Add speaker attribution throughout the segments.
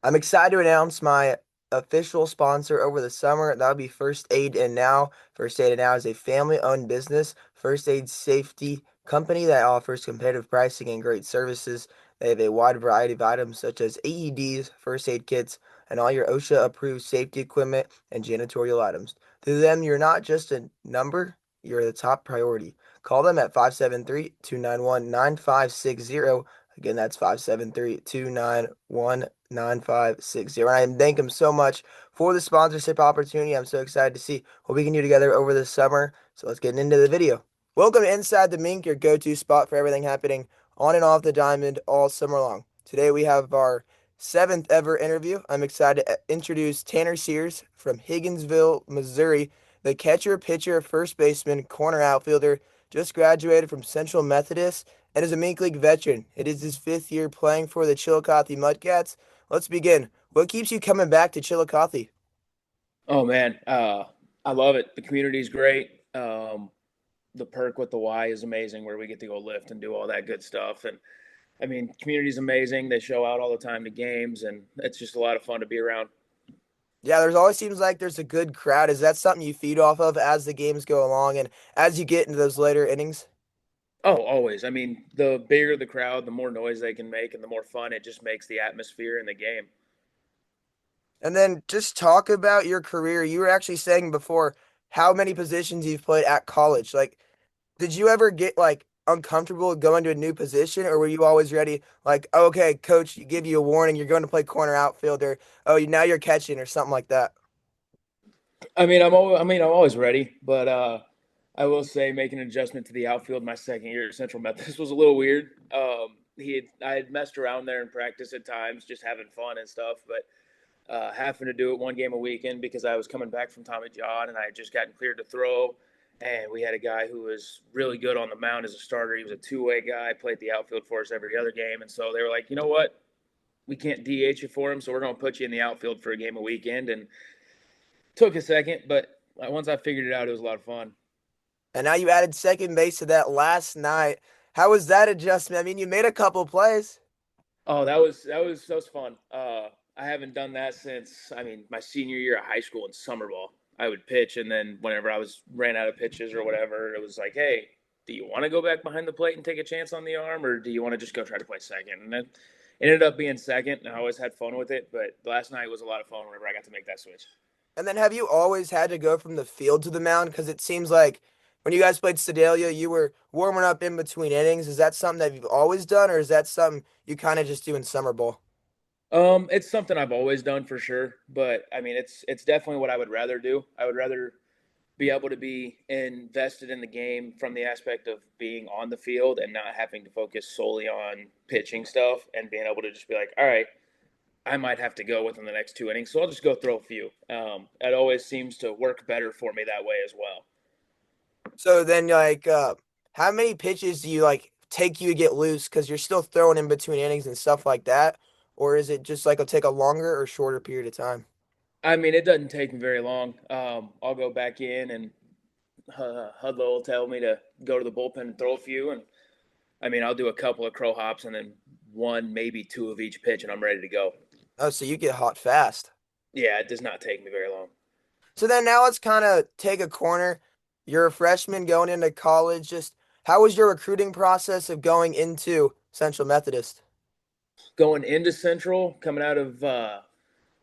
Speaker 1: I'm excited to announce my official sponsor over the summer. That would be First Aid and Now. First Aid and Now is a family-owned business, first aid safety company that offers competitive pricing and great services. They have a wide variety of items such as AEDs, first aid kits, and all your OSHA-approved safety equipment and janitorial items. Through them, you're not just a number, you're the top priority. Call them at 573-291-9560. Again, that's 573-291-9560. And I thank him so much for the sponsorship opportunity. I'm so excited to see what we can do together over the summer. So let's get into the video. Welcome to Inside the Mink, your go-to spot for everything happening on and off the diamond all summer long. Today we have our seventh ever interview. I'm excited to introduce Tanner Sears from Higginsville, Missouri, the catcher, pitcher, first baseman, corner outfielder, just graduated from Central Methodist and is a Mink League veteran. It is his fifth year playing for the Chillicothe Mudcats. Let's begin. What keeps you coming back to Chillicothe?
Speaker 2: Oh man, I love it. The community's great. The perk with the Y is amazing, where we get to go lift and do all that good stuff. And I mean, community's amazing. They show out all the time to games, and it's just a lot of fun to be around.
Speaker 1: Yeah, there's always seems like there's a good crowd. Is that something you feed off of as the games go along and as you get into those later innings?
Speaker 2: Oh, always. I mean, the bigger the crowd, the more noise they can make, and the more fun it just makes the atmosphere in the game.
Speaker 1: And then just talk about your career. You were actually saying before how many positions you've played at college. Like, did you ever get like uncomfortable going to a new position, or were you always ready? Like, okay, coach, give you a warning, you're going to play corner outfielder. Oh, now you're catching or something like that.
Speaker 2: I'm always ready, but I will say making an adjustment to the outfield my second year at Central Methodist was a little weird. I had messed around there in practice at times, just having fun and stuff, but having to do it one game a weekend because I was coming back from Tommy John and I had just gotten cleared to throw. And we had a guy who was really good on the mound as a starter. He was a two-way guy, played the outfield for us every other game. And so they were like, you know what? We can't DH you for him, so we're going to put you in the outfield for a game a weekend. And took a second, but once I figured it out, it was a lot of fun.
Speaker 1: And now you added second base to that last night. How was that adjustment? I mean, you made a couple plays.
Speaker 2: Oh, that was fun. I haven't done that since my senior year of high school in summer ball. I would pitch, and then whenever I was ran out of pitches or whatever, it was like, hey, do you want to go back behind the plate and take a chance on the arm, or do you want to just go try to play second? And then it ended up being second, and I always had fun with it. But last night was a lot of fun whenever I got to make that switch.
Speaker 1: And then have you always had to go from the field to the mound? Because it seems like when you guys played Sedalia, you were warming up in between innings. Is that something that you've always done, or is that something you kind of just do in summer ball?
Speaker 2: It's something I've always done for sure, but I mean, it's definitely what I would rather do. I would rather be able to be invested in the game from the aspect of being on the field and not having to focus solely on pitching stuff and being able to just be like, all right, I might have to go within the next two innings, so I'll just go throw a few. It always seems to work better for me that way as well.
Speaker 1: So then, like, how many pitches do you like take you to get loose? Because you're still throwing in between innings and stuff like that, or is it just like it'll take a longer or shorter period of time?
Speaker 2: I mean, it doesn't take me very long. I'll go back in and Hudlow will tell me to go to the bullpen and throw a few, and I mean, I'll do a couple of crow hops and then one, maybe two of each pitch, and I'm ready to go.
Speaker 1: Oh, so you get hot fast.
Speaker 2: Yeah, it does not take me very long.
Speaker 1: So then now let's kind of take a corner. You're a freshman going into college. Just how was your recruiting process of going into Central Methodist?
Speaker 2: Going into Central, coming out of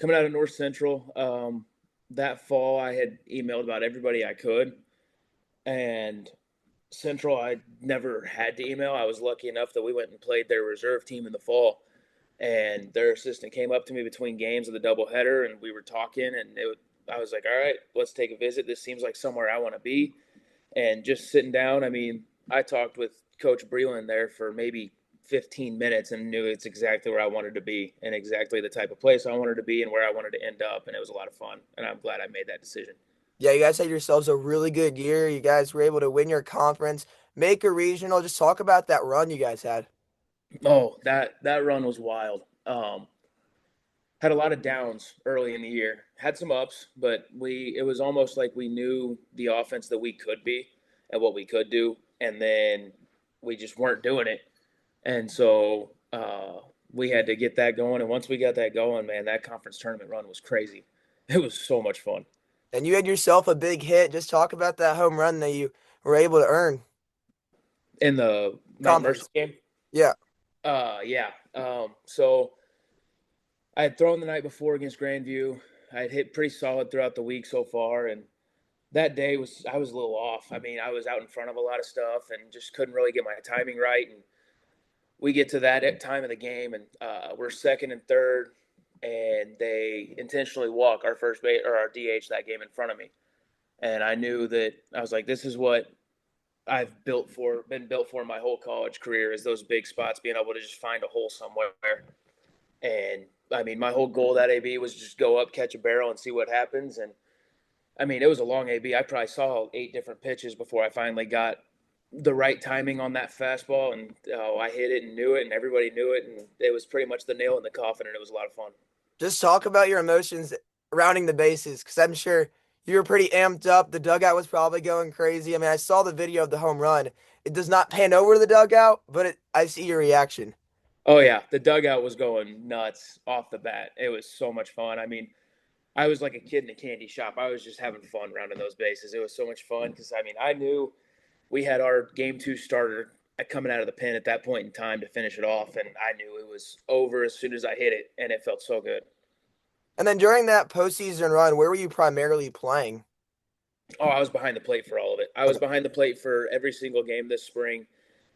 Speaker 2: North Central, that fall I had emailed about everybody I could, and Central I never had to email. I was lucky enough that we went and played their reserve team in the fall, and their assistant came up to me between games of the doubleheader, and we were talking, and I was like, all right, let's take a visit. This seems like somewhere I want to be, and just sitting down. I mean, I talked with Coach Breland there for maybe 15 minutes and knew it's exactly where I wanted to be and exactly the type of place I wanted to be and where I wanted to end up. And it was a lot of fun. And I'm glad I made that decision.
Speaker 1: Yeah, you guys had yourselves a really good year. You guys were able to win your conference, make a regional. Just talk about that run you guys had.
Speaker 2: Oh, that run was wild. Had a lot of downs early in the year. Had some ups, but it was almost like we knew the offense that we could be and what we could do, and then we just weren't doing it. And so we had to get that going. And once we got that going, man, that conference tournament run was crazy. It was so much fun.
Speaker 1: And you had yourself a big hit. Just talk about that home run that you were able to earn.
Speaker 2: In the Mount Mercy
Speaker 1: Conference.
Speaker 2: game,
Speaker 1: Yeah.
Speaker 2: yeah. So I had thrown the night before against Grandview. I had hit pretty solid throughout the week so far, and that day I was a little off. I mean, I was out in front of a lot of stuff and just couldn't really get my timing right. And we get to that time of the game, and we're second and third, and they intentionally walk our first base or our DH that game in front of me. And I knew that I was like, this is what been built for my whole college career, is those big spots, being able to just find a hole somewhere. And I mean, my whole goal that AB was just go up, catch a barrel, and see what happens. And I mean, it was a long AB. I probably saw 8 different pitches before I finally got the right timing on that fastball, and I hit it and knew it, and everybody knew it, and it was pretty much the nail in the coffin, and it was a lot of fun.
Speaker 1: Just talk about your emotions rounding the bases, because I'm sure you were pretty amped up. The dugout was probably going crazy. I mean, I saw the video of the home run. It does not pan over to the dugout, but I see your reaction.
Speaker 2: Oh yeah, the dugout was going nuts off the bat. It was so much fun. I mean, I was like a kid in a candy shop. I was just having fun rounding those bases. It was so much fun because I mean, I knew we had our game two starter coming out of the pen at that point in time to finish it off, and I knew it was over as soon as I hit it, and it felt so good.
Speaker 1: And then during that postseason run, where were you primarily playing?
Speaker 2: Oh, I was behind the plate for all of it. I was
Speaker 1: Okay.
Speaker 2: behind the plate for every single game this spring,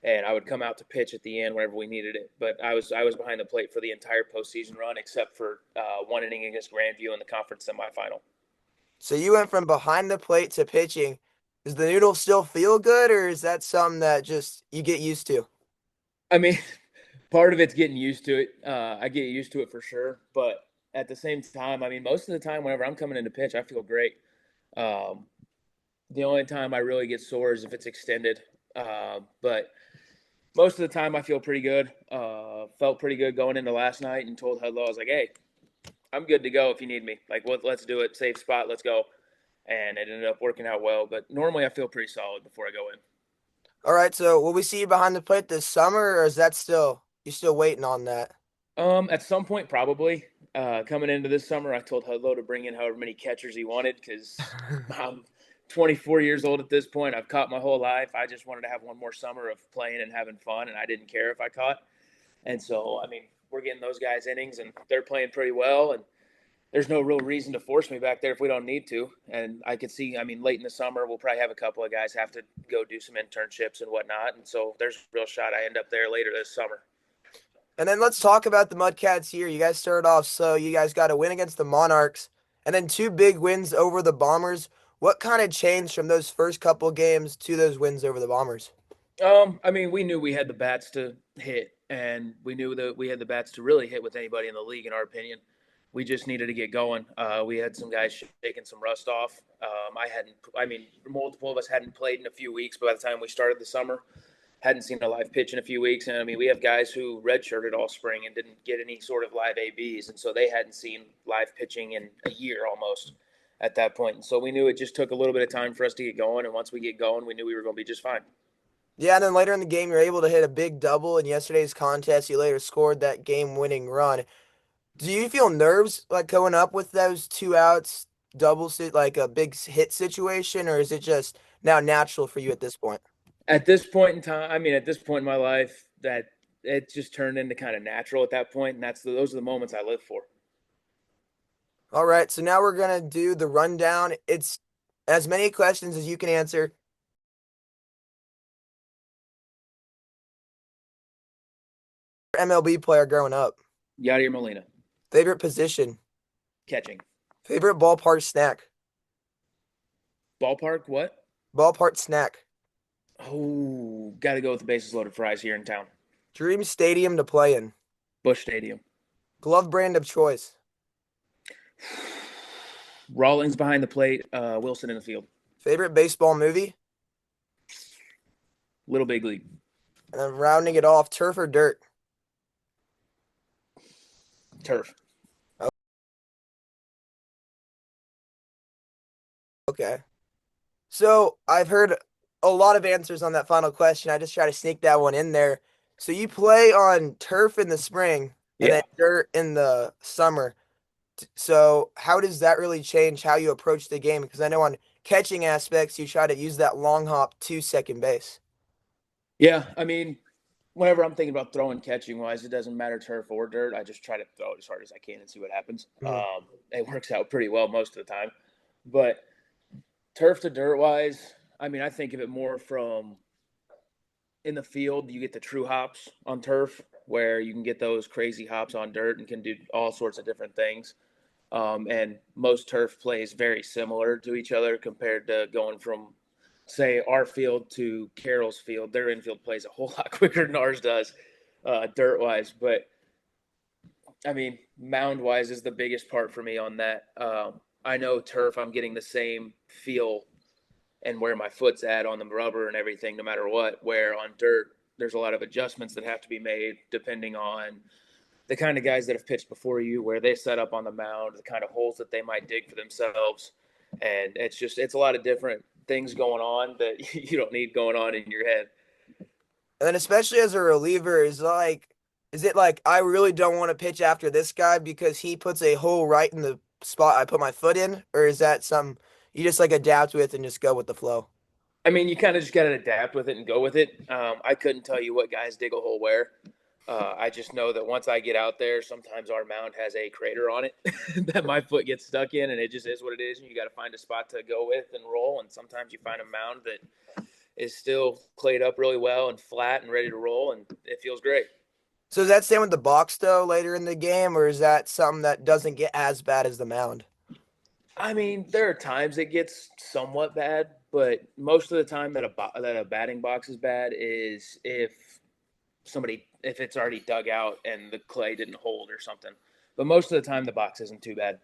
Speaker 2: and I would come out to pitch at the end whenever we needed it. But I was behind the plate for the entire postseason run, except for one inning against Grandview in the conference semifinal.
Speaker 1: So you went from behind the plate to pitching. Does the noodle still feel good, or is that something that just you get used to?
Speaker 2: I mean, part of it's getting used to it. I get used to it for sure, but at the same time, I mean, most of the time, whenever I'm coming into pitch, I feel great. Um, the only time I really get sore is if it's extended. But most of the time, I feel pretty good. Felt pretty good going into last night, and told Hudlow, I was like, "Hey, I'm good to go if you need me. Like, let's do it. Safe spot. Let's go." And it ended up working out well. But normally, I feel pretty solid before I go in.
Speaker 1: All right, so will we see you behind the plate this summer, or is that still you still waiting on that?
Speaker 2: At some point, probably. Coming into this summer, I told Hudlow to bring in however many catchers he wanted because I'm 24 years old at this point. I've caught my whole life. I just wanted to have one more summer of playing and having fun, and I didn't care if I caught. And so, I mean, we're getting those guys innings, and they're playing pretty well. And there's no real reason to force me back there if we don't need to. And I could see, I mean, late in the summer, we'll probably have a couple of guys have to go do some internships and whatnot. And so there's a real shot I end up there later this summer.
Speaker 1: And then let's talk about the Mudcats here. You guys started off so you guys got a win against the Monarchs and then two big wins over the Bombers. What kind of changed from those first couple games to those wins over the Bombers?
Speaker 2: I mean, we knew we had the bats to hit, and we knew that we had the bats to really hit with anybody in the league, in our opinion. We just needed to get going. We had some guys shaking some rust off. I mean, multiple of us hadn't played in a few weeks, but by the time we started the summer, hadn't seen a live pitch in a few weeks. And I mean, we have guys who redshirted all spring and didn't get any sort of live ABs. And so they hadn't seen live pitching in a year almost at that point. And so we knew it just took a little bit of time for us to get going. And once we get going, we knew we were going to be just fine.
Speaker 1: Yeah, and then later in the game, you're able to hit a big double. In yesterday's contest, you later scored that game-winning run. Do you feel nerves like going up with those two outs, like a big hit situation, or is it just now natural for you at this point?
Speaker 2: At this point in time, I mean, at this point in my life, that it just turned into kind of natural at that point, and those are the moments I live for.
Speaker 1: All right, so now we're gonna do the rundown. It's as many questions as you can answer. MLB player growing up.
Speaker 2: Yadier Molina,
Speaker 1: Favorite position.
Speaker 2: catching.
Speaker 1: Favorite ballpark snack.
Speaker 2: Ballpark, what?
Speaker 1: Ballpark snack.
Speaker 2: Oh, got to go with the bases loaded fries here in town.
Speaker 1: Dream stadium to play in.
Speaker 2: Bush Stadium.
Speaker 1: Glove brand of choice.
Speaker 2: Rawlings behind the plate, Wilson in the field.
Speaker 1: Favorite baseball movie.
Speaker 2: Little Big League.
Speaker 1: And then rounding it off, turf or dirt.
Speaker 2: Turf.
Speaker 1: Okay. So I've heard a lot of answers on that final question. I just try to sneak that one in there. So you play on turf in the spring. and then
Speaker 2: Yeah.
Speaker 1: dirt in the summer. So how does that really change how you approach the game? Because I know on catching aspects, you try to use that long hop to second base.
Speaker 2: Yeah. I mean, whenever I'm thinking about throwing catching wise, it doesn't matter turf or dirt. I just try to throw it as hard as I can and see what happens.
Speaker 1: Mm.
Speaker 2: It works out pretty well most of the time. But turf to dirt wise, I mean, I think of it more from in the field, you get the true hops on turf where you can get those crazy hops on dirt and can do all sorts of different things. And most turf plays very similar to each other compared to going from, say, our field to Carroll's field. Their infield plays a whole lot quicker than ours does, dirt wise. But I mean, mound wise is the biggest part for me on that. I know turf, I'm getting the same feel and where my foot's at on the rubber and everything, no matter what. Where on dirt, there's a lot of adjustments that have to be made depending on the kind of guys that have pitched before you, where they set up on the mound, the kind of holes that they might dig for themselves. And it's a lot of different things going on that you don't need going on in your head.
Speaker 1: And then especially as a reliever, is it like I really don't want to pitch after this guy because he puts a hole right in the spot I put my foot in, or is that some you just like adapt with and just go with the flow?
Speaker 2: I mean, you kind of just got to adapt with it and go with it. I couldn't tell you what guys dig a hole where. I just know that once I get out there, sometimes our mound has a crater on it that my foot gets stuck in, and it just is what it is. And you got to find a spot to go with and roll. And sometimes you find a mound that is still clayed up really well and flat and ready to roll, and it feels great.
Speaker 1: So is that same with the box though later in the game, or is that something that doesn't get as bad as the mound?
Speaker 2: I mean, there are times it gets somewhat bad, but most of the time that a batting box is bad is if it's already dug out and the clay didn't hold or something. But most of the time the box isn't too bad.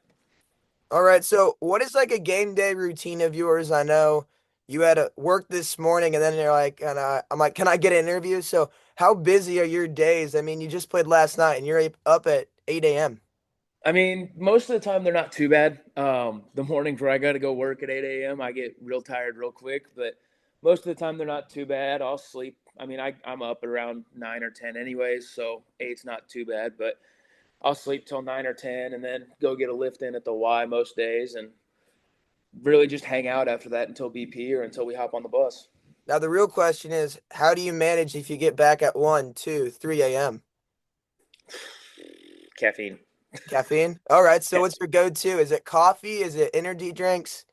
Speaker 1: All right, so what is like a game day routine of yours? I know you had to work this morning and then you're like, and I'm like, can I get an interview? So how busy are your days? I mean, you just played last night and you're up at 8 a.m.
Speaker 2: I mean, most of the time they're not too bad. The mornings where I got to go work at 8 a.m., I get real tired real quick. But most of the time they're not too bad. I'll sleep. I mean, I'm up around 9 or 10 anyways, so eight's not too bad. But I'll sleep till 9 or 10, and then go get a lift in at the Y most days, and really just hang out after that until BP or until we hop on the bus.
Speaker 1: Now the real question is, how do you manage if you get back at 1, 2, 3 a.m.?
Speaker 2: Caffeine.
Speaker 1: Caffeine? All right, so
Speaker 2: Yeah.
Speaker 1: what's your go-to? Is it coffee? Is it energy drinks?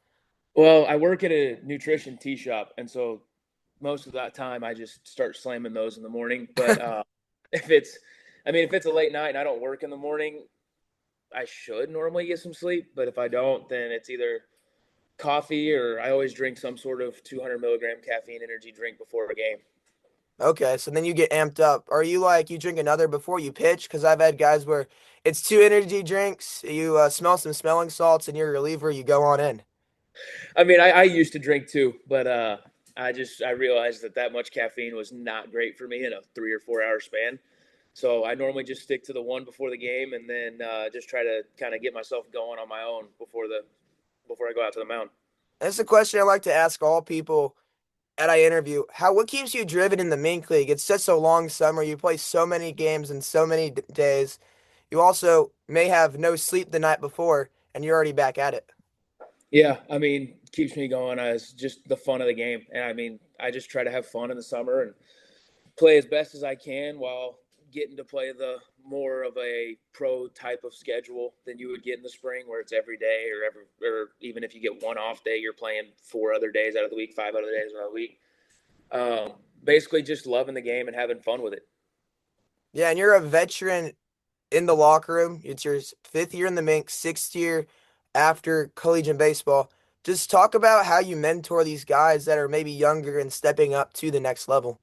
Speaker 2: Well, I work at a nutrition tea shop, and so most of that time I just start slamming those in the morning. But if it's, I mean, if it's a late night and I don't work in the morning, I should normally get some sleep. But if I don't, then it's either coffee or I always drink some sort of 200 milligram caffeine energy drink before a game.
Speaker 1: Okay, so then you get amped up. Are you like you drink another before you pitch? Because I've had guys where it's two energy drinks, you smell some smelling salts, and you're a reliever, you go on in.
Speaker 2: I mean, I used to drink too, but I realized that much caffeine was not great for me in a 3 or 4 hour span. So I normally just stick to the one before the game, and then just try to kind of get myself going on my own before I go out to the mound.
Speaker 1: That's a question I like to ask all people that I interview. What keeps you driven in the Mink League? It's such a long summer. You play so many games in so many days. You also may have no sleep the night before, and you're already back at it.
Speaker 2: Yeah, I mean, keeps me going as just the fun of the game, and I mean, I just try to have fun in the summer and play as best as I can while getting to play the more of a pro type of schedule than you would get in the spring, where it's every day or even if you get one off day, you're playing 4 other days out of the week, 5 other days out of the week. Basically, just loving the game and having fun with it.
Speaker 1: Yeah, and you're a veteran in the locker room. It's your fifth year in the Mink, sixth year after collegiate baseball. Just talk about how you mentor these guys that are maybe younger and stepping up to the next level.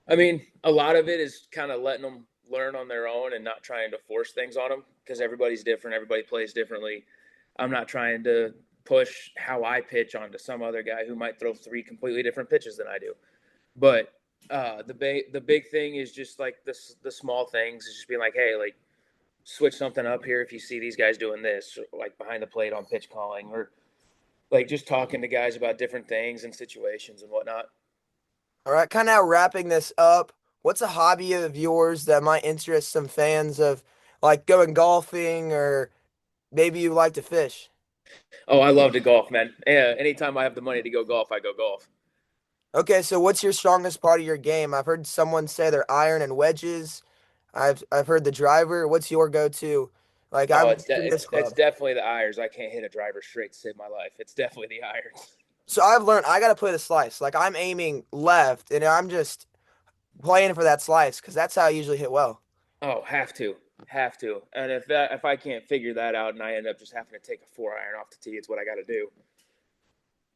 Speaker 2: I mean, a lot of it is kind of letting them learn on their own and not trying to force things on them because everybody's different. Everybody plays differently. I'm not trying to push how I pitch onto some other guy who might throw three completely different pitches than I do. But the big thing is just like the small things is just being like, hey, like switch something up here if you see these guys doing this, or like behind the plate on pitch calling, or like just talking to guys about different things and situations and whatnot.
Speaker 1: All right, kind of wrapping this up. what's a hobby of yours that might interest some fans of like going golfing or maybe you like to fish?
Speaker 2: Oh, I love to golf, man. Yeah, anytime I have the money to go golf, I go golf.
Speaker 1: Okay, so what's your strongest part of your game? I've heard someone say they're iron and wedges. I've heard the driver. What's your go-to? Like
Speaker 2: Oh,
Speaker 1: I'm
Speaker 2: it's de-
Speaker 1: in
Speaker 2: it's
Speaker 1: this
Speaker 2: it's
Speaker 1: club.
Speaker 2: definitely the irons. I can't hit a driver straight to save my life. It's definitely the irons.
Speaker 1: So I've learned I gotta play the slice. Like I'm aiming left and I'm just playing for that slice because that's how I usually hit well.
Speaker 2: Oh, have to. And if I can't figure that out and I end up just having to take a 4 iron off the tee, it's what I got to do.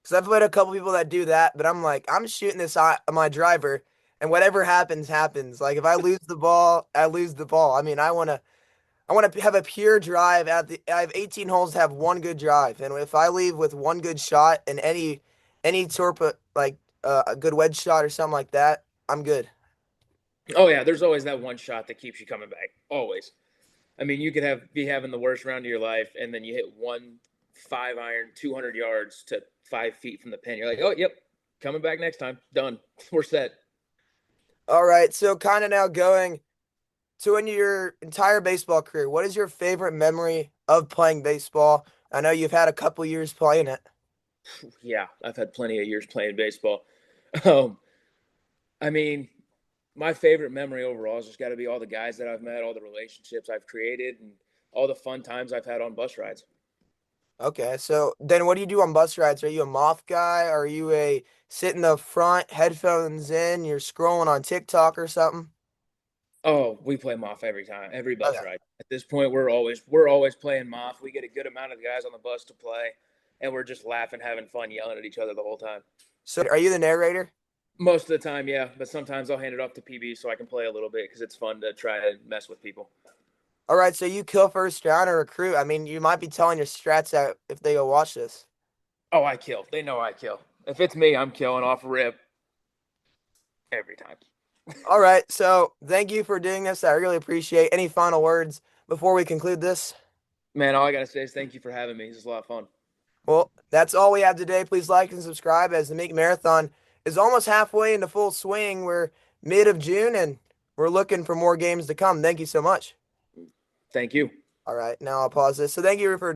Speaker 1: Because I've played a couple people that do that, but I'm like, I'm shooting this on my driver, and whatever happens, happens. Like if I lose the ball, I lose the ball. I mean, I want to have a pure drive at the. I have 18 holes to have one good drive, and if I leave with one good shot and any torpa like a good wedge shot or something like that, I'm good.
Speaker 2: Oh yeah, there's always that one shot that keeps you coming back. Always. I mean, you could be having the worst round of your life, and then you hit one 5 iron, 200 yards to 5 feet from the pin. You're like, oh, yep, coming back next time. Done. We're set.
Speaker 1: All right, so kind of now going to in your entire baseball career, what is your favorite memory of playing baseball? I know you've had a couple years playing it.
Speaker 2: Yeah, I've had plenty of years playing baseball. Um, I mean, my favorite memory overall has just got to be all the guys that I've met, all the relationships I've created, and all the fun times I've had on bus rides.
Speaker 1: Okay, so then what do you do on bus rides? Are you a moth guy? Are you a sit in the front, headphones in, you're scrolling on TikTok or something?
Speaker 2: Oh, we play Moth every time, every bus
Speaker 1: Okay.
Speaker 2: ride. At this point, we're always playing Moth. We get a good amount of guys on the bus to play, and we're just laughing, having fun, yelling at each other the whole time.
Speaker 1: So are you the narrator?
Speaker 2: Most of the time, yeah, but sometimes I'll hand it off to PB so I can play a little bit because it's fun to try to mess with people.
Speaker 1: All right, so you kill first round or recruit. I mean, you might be telling your strats out if they go watch this.
Speaker 2: Oh, I kill. They know I kill. If it's me, I'm killing off rip every time.
Speaker 1: All right, so thank you for doing this. I really appreciate any final words before we conclude this.
Speaker 2: Man, all I gotta say is thank you for having me. This is a lot of fun.
Speaker 1: Well, that's all we have today. Please like and subscribe as the Mink Marathon is almost halfway into full swing. We're mid of June and we're looking for more games to come. Thank you so much.
Speaker 2: Thank you.
Speaker 1: All right, now I'll pause this. So thank you for